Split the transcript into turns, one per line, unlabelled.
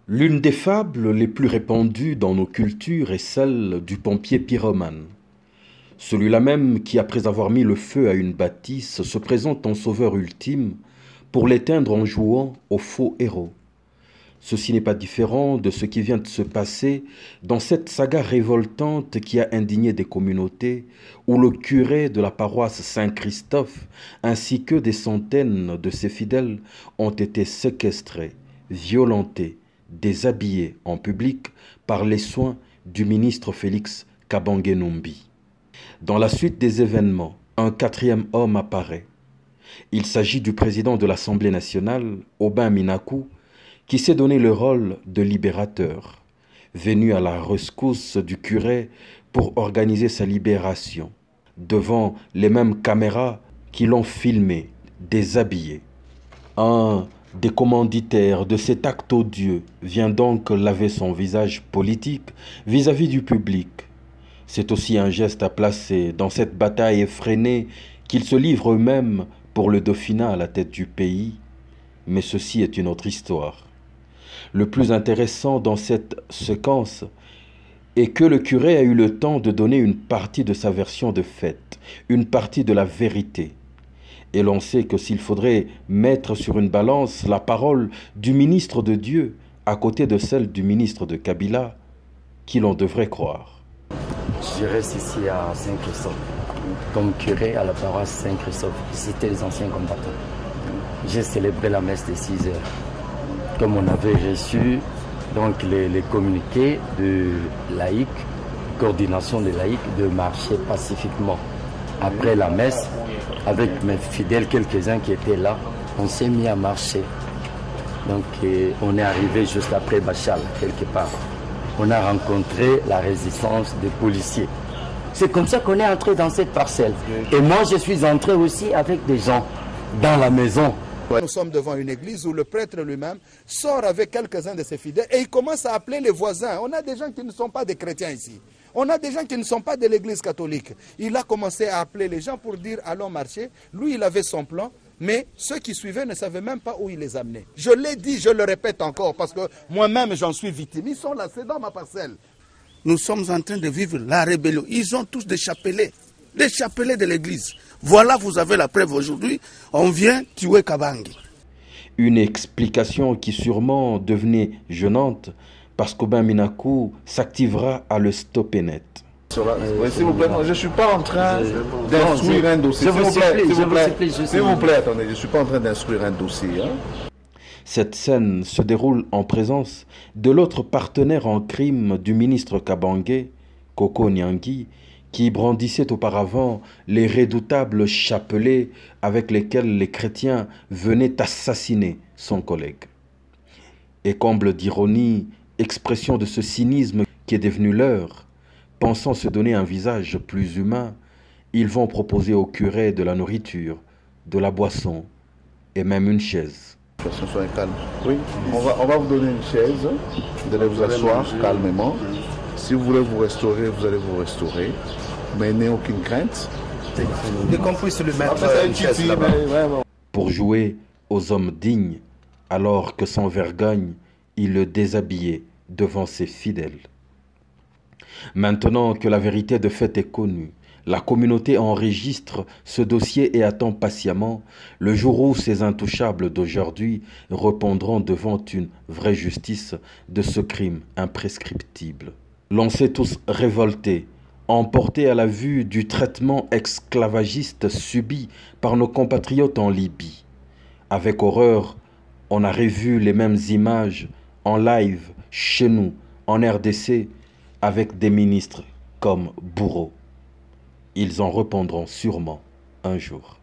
L'une des fables les plus répandues dans nos cultures est celle du pompier pyromane. Celui-là même qui, après avoir mis le feu à une bâtisse, se présente en sauveur ultime pour l'éteindre en jouant au faux héros. Ceci n'est pas différent de ce qui vient de se passer dans cette saga révoltante qui a indigné des communautés où le curé de la paroisse Saint-Christophe ainsi que des centaines de ses fidèles ont été séquestrés, violentés, déshabillés en public par les soins du ministre Félix Kabange-Numbi. Dans la suite des événements, un quatrième homme apparaît. Il s'agit du président de l'Assemblée nationale, Aubin Minaku, qui s'est donné le rôle de libérateur, venu à la rescousse du curé pour organiser sa libération, devant les mêmes caméras qui l'ont filmé, déshabillé. Un des commanditaires de cet acte odieux vient donc laver son visage politique vis-à-vis du public. C'est aussi un geste à placer dans cette bataille effrénée qu'ils se livrent eux-mêmes pour le dauphinat à la tête du pays. Mais ceci est une autre histoire. Le plus intéressant dans cette séquence est que le curé a eu le temps de donner une partie de sa version de fait, une partie de la vérité. Et l'on sait que s'il faudrait mettre sur une balance la parole du ministre de Dieu à côté de celle du ministre de Kabila, qui l'on devrait croire.
Je reste ici à Saint-Christophe, comme curé à la paroisse Saint-Christophe. C'était les anciens combattants. J'ai célébré la messe de 6 heures. Comme on avait reçu donc les communiqués de laïcs, coordination des laïcs, de marcher pacifiquement. Après la messe, avec mes fidèles, quelques-uns qui étaient là, on s'est mis à marcher. Donc on est arrivé juste après Bachal, quelque part. On a rencontré la résistance des policiers. C'est comme ça qu'on est entré dans cette parcelle. Et moi, je suis entré aussi avec des gens dans la maison.
Nous sommes devant une église où le prêtre lui-même sort avec quelques-uns de ses fidèles et il commence à appeler les voisins. On a des gens qui ne sont pas des chrétiens ici. On a des gens qui ne sont pas de l'église catholique. Il a commencé à appeler les gens pour dire allons marcher. Lui, il avait son plan, mais ceux qui suivaient ne savaient même pas où il les amenait. Je l'ai dit, je le répète encore, parce que moi-même j'en suis victime. Ils sont là, c'est dans ma parcelle. Nous sommes en train de vivre la rébellion. Ils ont tous des chapelets de l'église. Voilà, vous avez la preuve aujourd'hui, on vient tuer Kabange.
Une explication qui sûrement devenait gênante parce qu'Aubin Minaku s'activera à le stopper net.
Oui, s'il vous plaît, je ne suis pas en train d'instruire un dossier. S'il vous plaît, attendez, je ne suis pas en train d'instruire un dossier.
Cette scène se déroule en présence de l'autre partenaire en crime du ministre Kabange, Koko Nyangi, qui brandissait auparavant les redoutables chapelets avec lesquels les chrétiens venaient assassiner son collègue. Et comble d'ironie, expression de ce cynisme qui est devenu leur, pensant se donner un visage plus humain, ils vont proposer au curé de la nourriture, de la boisson et même une chaise.
Soyez calme. Oui, on va vous donner une chaise, vous allez vous asseoir calmement. Si vous voulez vous restaurer, vous allez vous restaurer. Mais n'ayez aucune crainte.
Dès qu'on puisse le mettre une chaise là-bas.
Pour jouer aux hommes dignes, alors que sans vergogne, il le déshabillait devant ses fidèles. Maintenant que la vérité de fait est connue, la communauté enregistre ce dossier et attend patiemment le jour où ces intouchables d'aujourd'hui répondront devant une vraie justice de ce crime imprescriptible. L'on s'est tous révoltés, emportés à la vue du traitement esclavagiste subi par nos compatriotes en Libye. Avec horreur, on a revu les mêmes images en live chez nous, en RDC, avec des ministres comme bourreaux. Ils en répondront sûrement un jour.